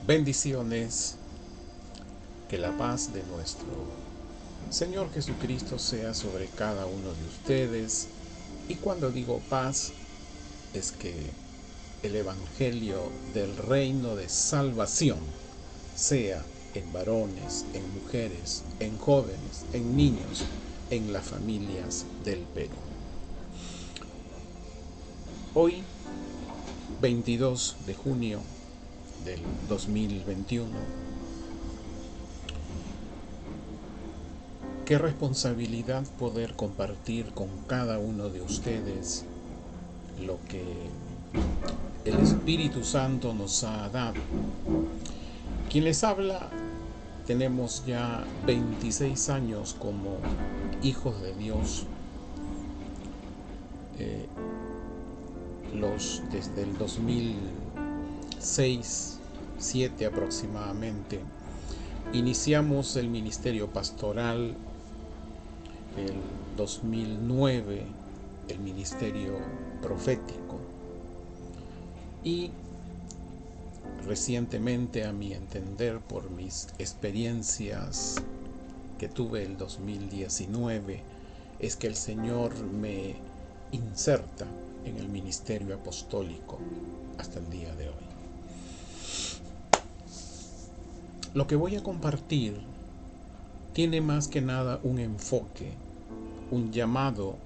Bendiciones, que la paz de nuestro Señor Jesucristo sea sobre cada uno de ustedes. Y cuando digo paz, es que el Evangelio del reino de salvación sea en varones, en mujeres, en jóvenes, en niños, en las familias del Perú. Hoy, 22 de junio del 2021, qué responsabilidad poder compartir con cada uno de ustedes lo que el Espíritu Santo nos ha dado. Quien les habla, tenemos ya 26 años como hijos de Dios, desde el 2006, 2007 aproximadamente. Iniciamos el ministerio pastoral el 2009, el ministerio profético, y recientemente, a mi entender, por mis experiencias que tuve el 2019, es que el Señor me inserta en el ministerio apostólico hasta el día de hoy. Lo que voy a compartir tiene más que nada un enfoque, un llamado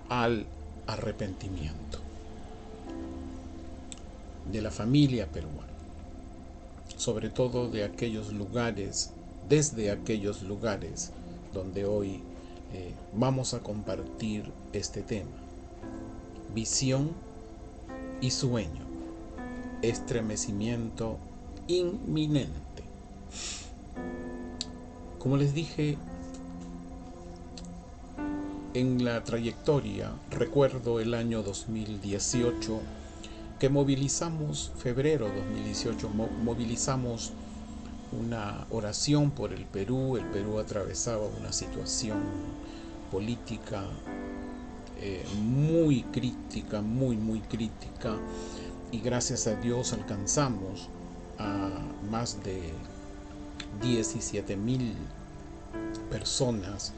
al arrepentimiento de la familia peruana, sobre todo de aquellos lugares, desde aquellos lugares donde hoy vamos a compartir este tema: visión y sueño, estremecimiento inminente. Como les dije, en la trayectoria, recuerdo el año 2018, que movilizamos, febrero 2018, movilizamos una oración por el Perú. El Perú atravesaba una situación política muy crítica, muy crítica, y gracias a Dios alcanzamos a más de 17,000 personas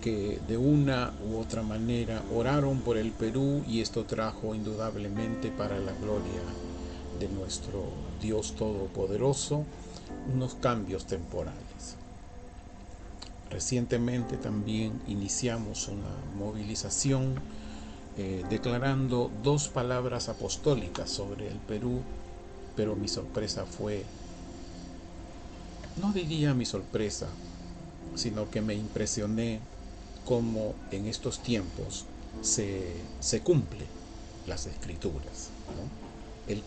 que de una u otra manera oraron por el Perú, y esto trajo indudablemente, para la gloria de nuestro Dios Todopoderoso, unos cambios temporales. Recientemente también iniciamos una movilización declarando 2 palabras apostólicas sobre el Perú, pero mi sorpresa fue, no diría mi sorpresa, sino que me impresioné cómo en estos tiempos se cumple las escrituras, ¿no? El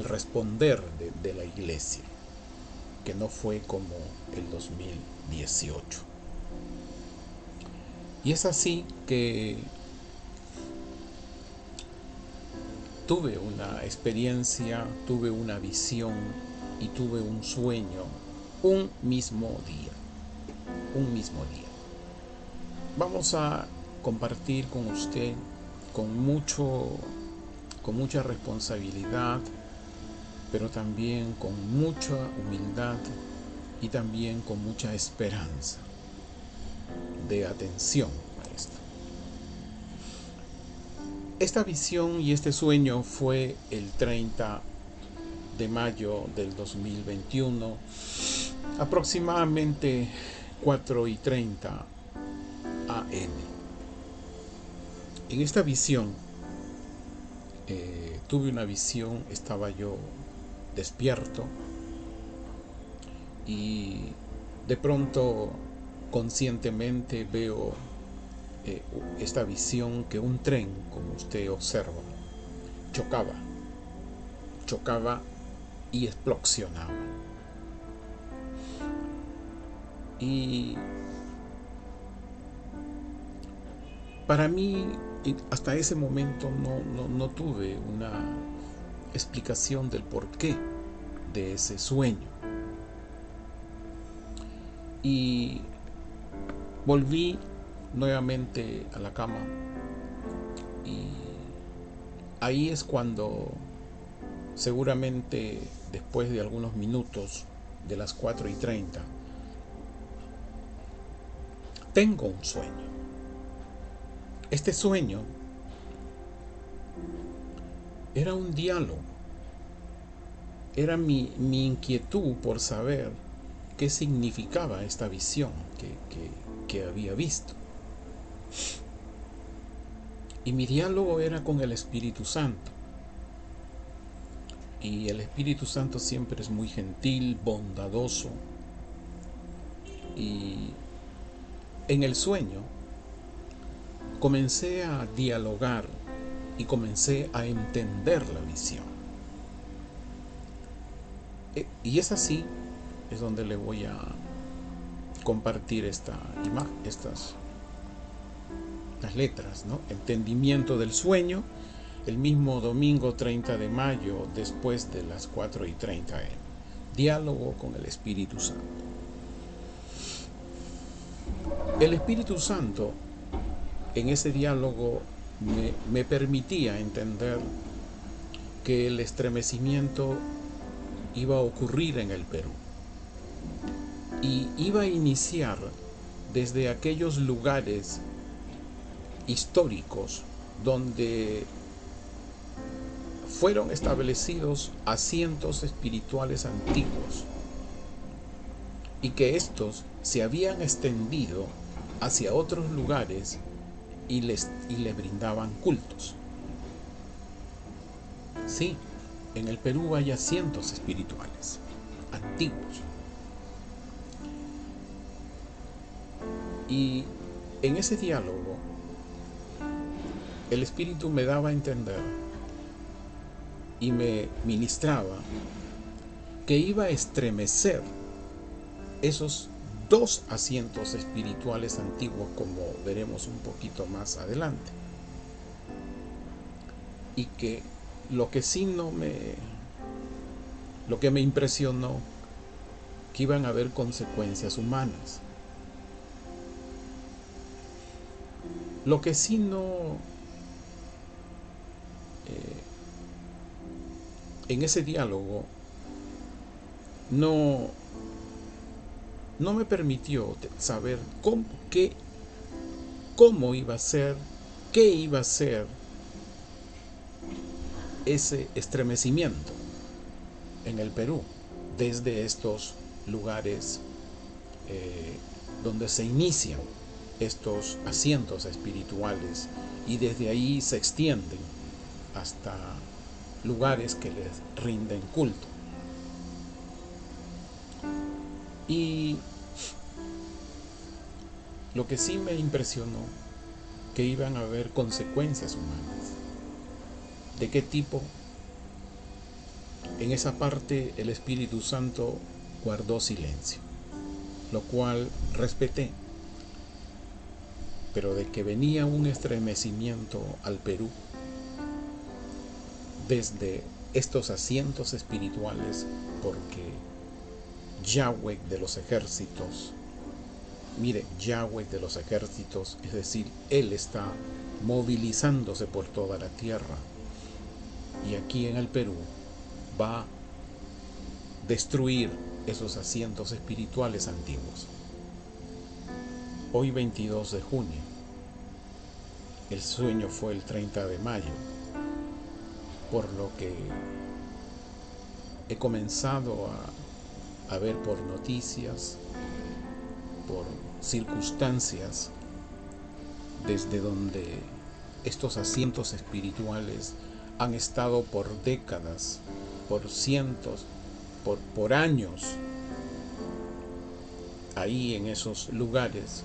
responder de la iglesia, que no fue como el 2018. Y es así que tuve una experiencia, tuve una visión y tuve un sueño un mismo día. Vamos a compartir con usted con mucha responsabilidad, pero también con mucha humildad y también con mucha esperanza de atención a esto. Esta visión y este sueño fue el 30 de mayo del 2021, aproximadamente 4:30 AM. En esta visión, tuve una visión, estaba yo despierto, y de pronto conscientemente veo esta visión, que un tren, como usted observa, chocaba y explosionaba. Y para mí, hasta ese momento no tuve una explicación del porqué de ese sueño. Y volví nuevamente a la cama, y ahí es cuando seguramente después de algunos minutos de las 4:30, tengo un sueño. Este sueño era un diálogo, era mi inquietud por saber qué significaba esta visión que había visto. Y mi diálogo era con el Espíritu Santo. Y el Espíritu Santo siempre es muy gentil, bondadoso. Y en el sueño comencé a dialogar y comencé a entender la visión. Y es así, es donde le voy a compartir esta imagen, las letras, ¿no? Entendimiento del sueño, el mismo domingo 30 de mayo, después de las 4:30 am. Diálogo con el Espíritu Santo. El Espíritu Santo en ese diálogo me permitía entender que el estremecimiento iba a ocurrir en el Perú y iba a iniciar desde aquellos lugares históricos donde fueron establecidos asientos espirituales antiguos y que estos se habían extendido hacia otros lugares y les brindaban cultos. Sí, en el Perú hay asientos espirituales antiguos. Y en ese diálogo, el Espíritu me daba a entender y me ministraba que iba a estremecer esos dos asientos espirituales antiguos, como veremos un poquito más adelante. Y que lo que me impresionó, que iban a haber consecuencias humanas. Lo que sí en ese diálogo no me permitió saber cómo iba a ser, qué iba a ser ese estremecimiento en el Perú, desde estos lugares donde se inician estos asientos espirituales y desde ahí se extienden hasta lugares que les rinden culto. Y lo que sí me impresionó, que iban a haber consecuencias humanas. ¿De qué tipo? En esa parte el Espíritu Santo guardó silencio, lo cual respeté. Pero de que venía un estremecimiento al Perú desde estos asientos espirituales, porque Yahweh de los ejércitos, mire, Yahweh de los ejércitos, es decir, Él está movilizándose por toda la tierra, y aquí en el Perú va a destruir esos asientos espirituales antiguos. Hoy 22 de junio, el sueño fue el 30 de mayo, por lo que he comenzado a ver por noticias, por circunstancias, desde donde estos asientos espirituales han estado por décadas, por cientos, por años, ahí en esos lugares,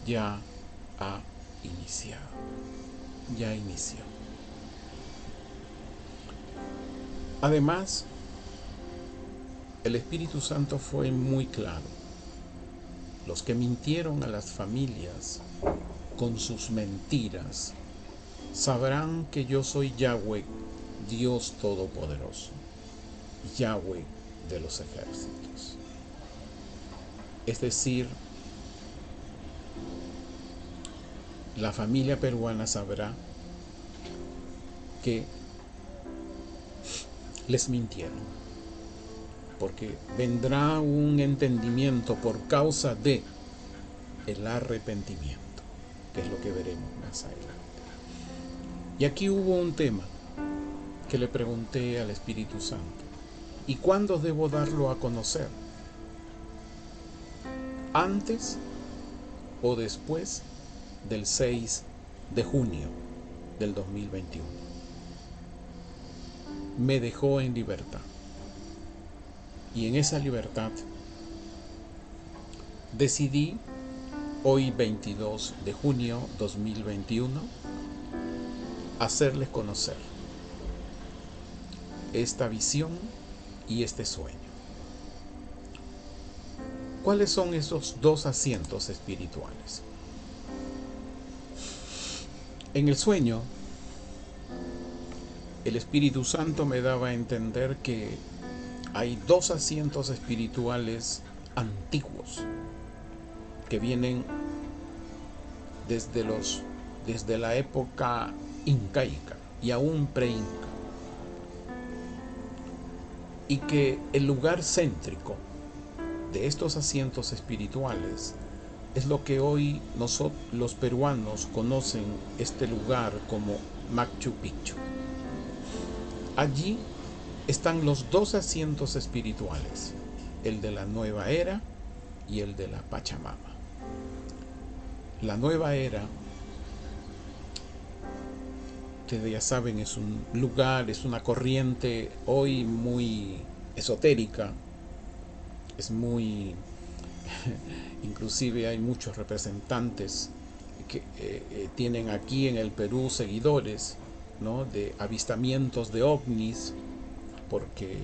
ya ha iniciado, ya inició. Además, el Espíritu Santo fue muy claro. Los que mintieron a las familias con sus mentiras sabrán que yo soy Yahweh, Dios Todopoderoso, Yahweh de los ejércitos. Es decir, la familia peruana sabrá que les mintieron, porque vendrá un entendimiento por causa de el arrepentimiento, que es lo que veremos más adelante. Y aquí hubo un tema que le pregunté al Espíritu Santo: ¿y cuándo debo darlo a conocer? ¿Antes o después del 6 de junio del 2021? Me dejó en libertad, y en esa libertad decidí hoy 22 de junio 2021 hacerles conocer esta visión y este sueño. ¿Cuáles son esos dos asientos espirituales? En el sueño, el Espíritu Santo me daba a entender que hay dos asientos espirituales antiguos que vienen desde la época incaica y aún pre-inca, y que el lugar céntrico de estos asientos espirituales es lo que hoy nosotros los peruanos conocen este lugar como Machu Picchu. Allí están los dos asientos espirituales, el de la nueva era y el de la Pachamama. La nueva era, ustedes ya saben, es un lugar, es una corriente hoy muy esotérica, es muy inclusive hay muchos representantes que tienen aquí en el Perú seguidores, ¿no?, de avistamientos de ovnis, porque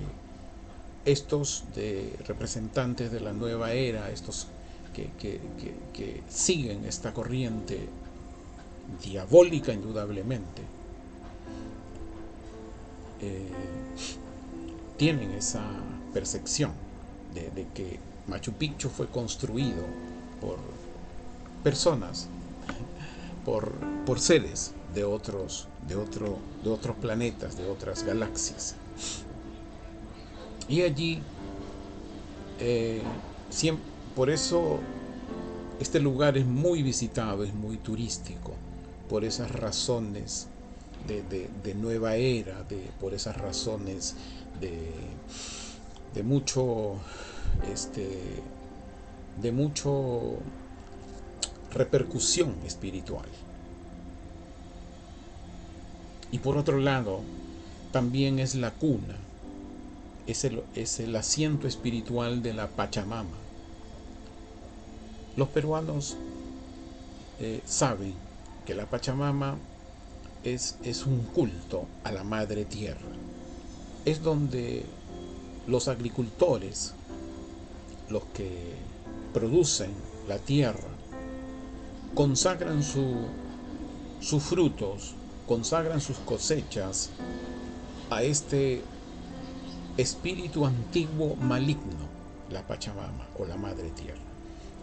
estos representantes de la nueva era, estos que siguen esta corriente diabólica indudablemente, tienen esa percepción de que Machu Picchu fue construido por personas, por seres de otros planetas, de otras galaxias. Y allí, por eso este lugar es muy visitado, es muy turístico, por esas razones de nueva era, por esas razones de mucho repercusión espiritual. Y por otro lado, también es la cuna, es el asiento espiritual de la Pachamama. Los peruanos saben que la Pachamama es un culto a la Madre Tierra. Es donde los agricultores, los que producen la tierra, consagran sus frutos, consagran sus cosechas a este espíritu antiguo maligno, la Pachamama o la Madre Tierra,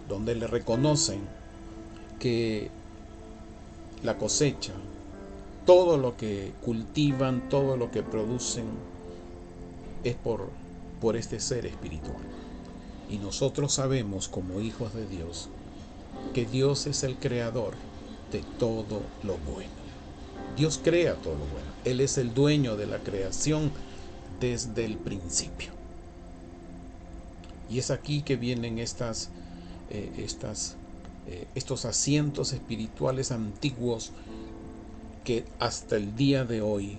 donde le reconocen que la cosecha, todo lo que cultivan, todo lo que producen, es por este ser espiritual. Y nosotros sabemos, como hijos de Dios, que Dios es el creador de todo lo bueno. Dios crea todo lo bueno. Él es el dueño de la creación desde el principio. Y es aquí que vienen estos asientos espirituales antiguos que hasta el día de hoy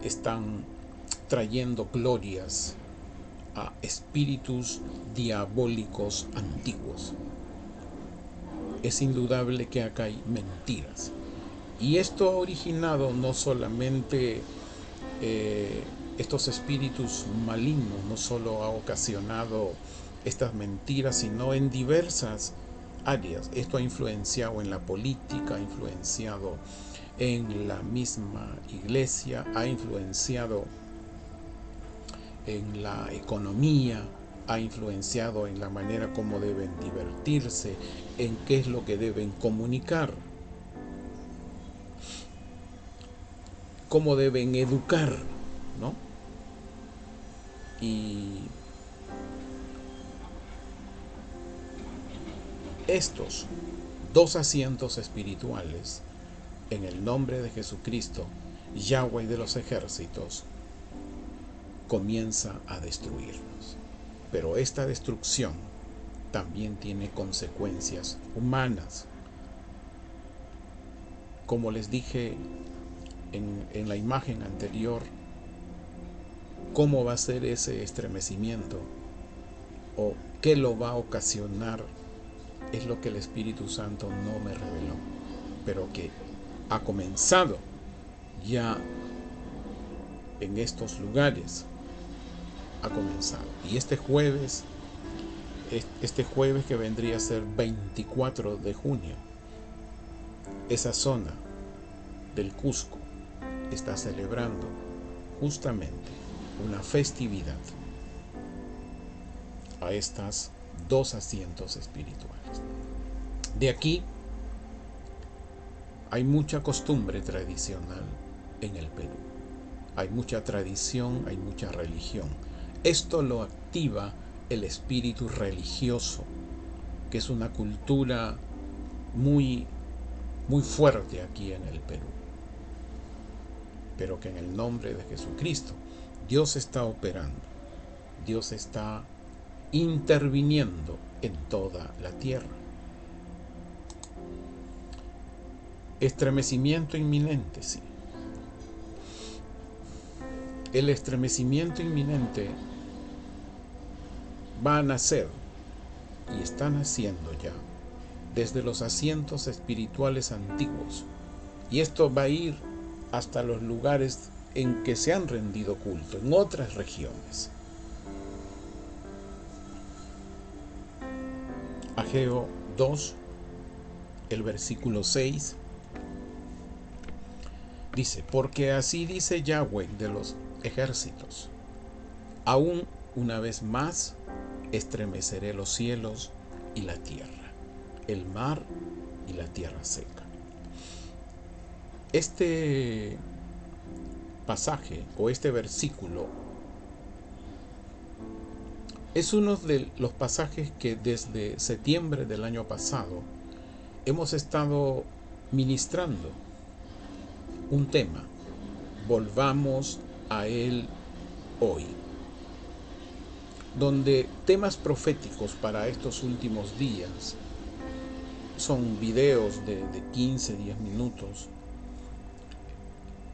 están trayendo glorias a espíritus diabólicos antiguos. Es indudable que acá hay mentiras. Y esto ha originado no solamente estos espíritus malignos, no solo ha ocasionado estas mentiras, sino en diversas áreas. Esto ha influenciado en la política, ha influenciado en la misma iglesia, ha influenciado en la economía, ha influenciado en la manera como deben divertirse, en qué es lo que deben comunicar, cómo deben educar ¿no? Y estos dos asientos espirituales, en el nombre de Jesucristo, Yahweh de los ejércitos, comienza a destruirnos. Pero esta destrucción también tiene consecuencias humanas. Como les dije en la imagen anterior, cómo va a ser ese estremecimiento o qué lo va a ocasionar es lo que el Espíritu Santo no me reveló, pero que ha comenzado ya en estos lugares, ha comenzado. Y este jueves que vendría a ser 24 de junio, esa zona del Cusco está celebrando justamente una festividad a estas dos asientos espirituales. De aquí hay mucha costumbre tradicional en el Perú. Hay mucha tradición, hay mucha religión. Esto lo activa el espíritu religioso, que es una cultura muy, muy fuerte aquí en el Perú. Pero que en el nombre de Jesucristo, Dios está operando. Dios está interviniendo en toda la tierra. Estremecimiento inminente, sí. El estremecimiento inminente va a nacer y está naciendo ya desde los asientos espirituales antiguos. Y esto va a ir hasta los lugares en que se han rendido culto, en otras regiones. Ageo 2, el versículo 6, dice: porque así dice Yahweh de los ejércitos, aún una vez más estremeceré los cielos y la tierra, el mar y la tierra seca. Este pasaje o este versículo es uno de los pasajes que desde septiembre del año pasado hemos estado ministrando un tema. Volvamos a él hoy, donde temas proféticos para estos últimos días son videos de 15, 10 minutos,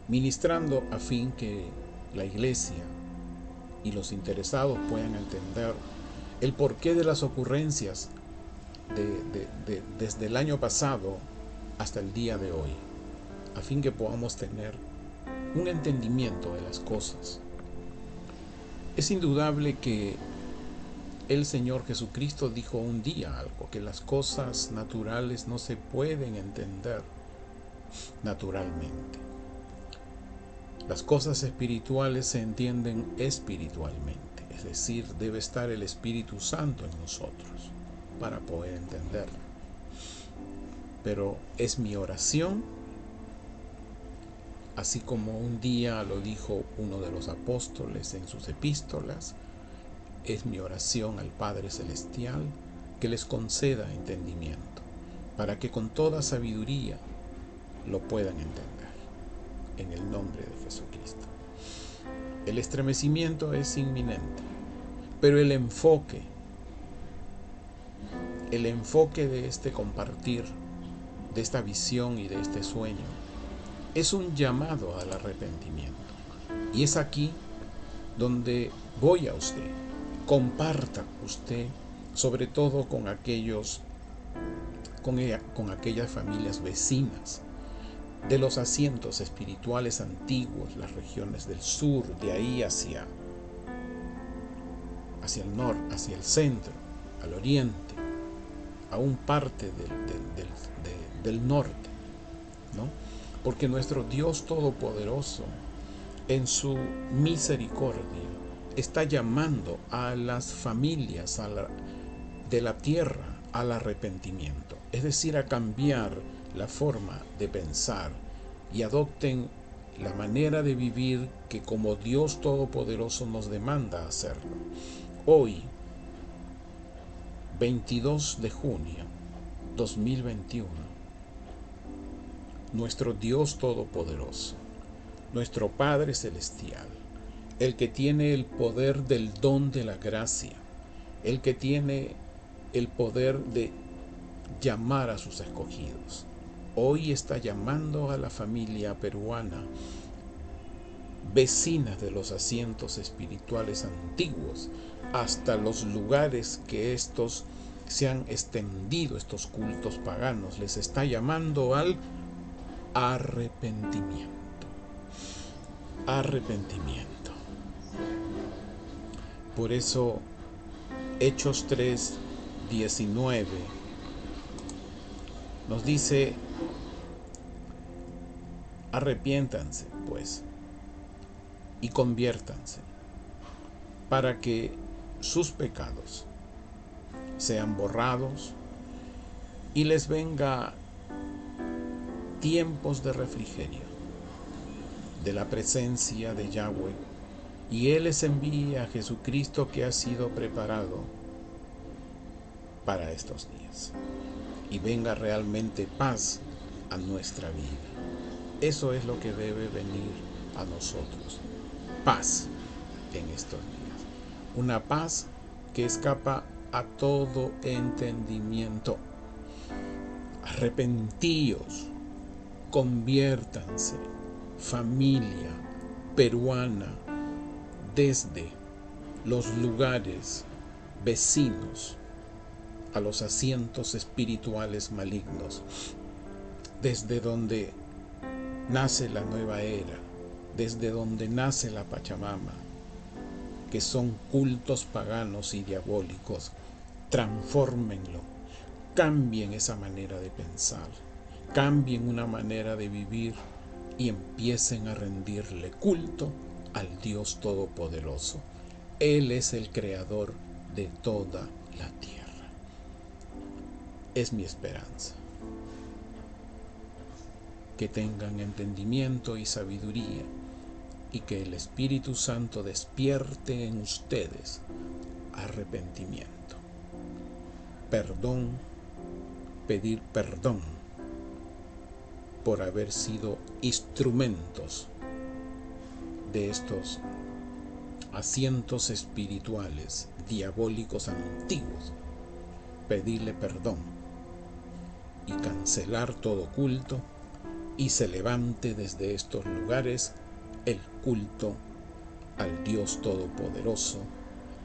ministrando a fin que la iglesia y los interesados puedan entender el porqué de las ocurrencias desde el año pasado hasta el día de hoy, a fin que podamos tener un entendimiento de las cosas. Es indudable que el Señor Jesucristo dijo un día algo, que las cosas naturales no se pueden entender naturalmente. Las cosas espirituales se entienden espiritualmente, es decir, debe estar el Espíritu Santo en nosotros para poder entenderlo. Pero es mi oración, así como un día lo dijo uno de los apóstoles en sus epístolas, es mi oración al Padre Celestial que les conceda entendimiento, para que con toda sabiduría lo puedan entender, en el nombre de Jesucristo. El estremecimiento es inminente, pero el enfoque de este compartir, de esta visión y de este sueño, es un llamado al arrepentimiento. Y es aquí donde voy a usted. Comparta usted, sobre todo con aquellas familias vecinas de los asientos espirituales antiguos, las regiones del sur, de ahí hacia el norte, hacia el centro, al oriente, aún parte del norte, ¿no? Porque nuestro Dios Todopoderoso, en su misericordia, está llamando a las familias de la tierra al arrepentimiento, es decir, a cambiar la forma de pensar y adopten la manera de vivir que como Dios Todopoderoso nos demanda hacerlo. Hoy, 22 de junio 2021, nuestro Dios Todopoderoso, nuestro Padre Celestial, el que tiene el poder del don de la gracia, el que tiene el poder de llamar a sus escogidos, hoy está llamando a la familia peruana, vecinas de los asientos espirituales antiguos, hasta los lugares que estos se han extendido, estos cultos paganos, les está llamando al arrepentimiento. Arrepentimiento. Por eso, Hechos 3:19 nos dice: arrepiéntanse, pues, y conviértanse, para que sus pecados sean borrados y les venga tiempos de refrigerio de la presencia de Yahweh, y Él les envía a Jesucristo, que ha sido preparado para estos días, y venga realmente paz a nuestra vida. Eso es lo que debe venir a nosotros: paz en estos días, una paz que escapa a todo entendimiento. Arrepentíos, conviértanse, familia peruana, desde los lugares vecinos a los asientos espirituales malignos, desde donde nace la nueva era, desde donde nace la Pachamama, que son cultos paganos y diabólicos. Transfórmenlo, cambien esa manera de pensar, cambien una manera de vivir y empiecen a rendirle culto al Dios Todopoderoso. Él es el creador de toda la tierra. Es mi esperanza que tengan entendimiento y sabiduría, y que el Espíritu Santo despierte en ustedes arrepentimiento, perdón, pedir perdón por haber sido instrumentos de estos asientos espirituales diabólicos antiguos, pedirle perdón y cancelar todo culto, y se levante desde estos lugares el culto al Dios Todopoderoso,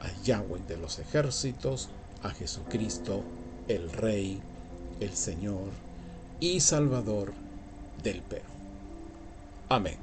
a Yahweh de los ejércitos, a Jesucristo, el Rey, el Señor y Salvador del Perú. Amén.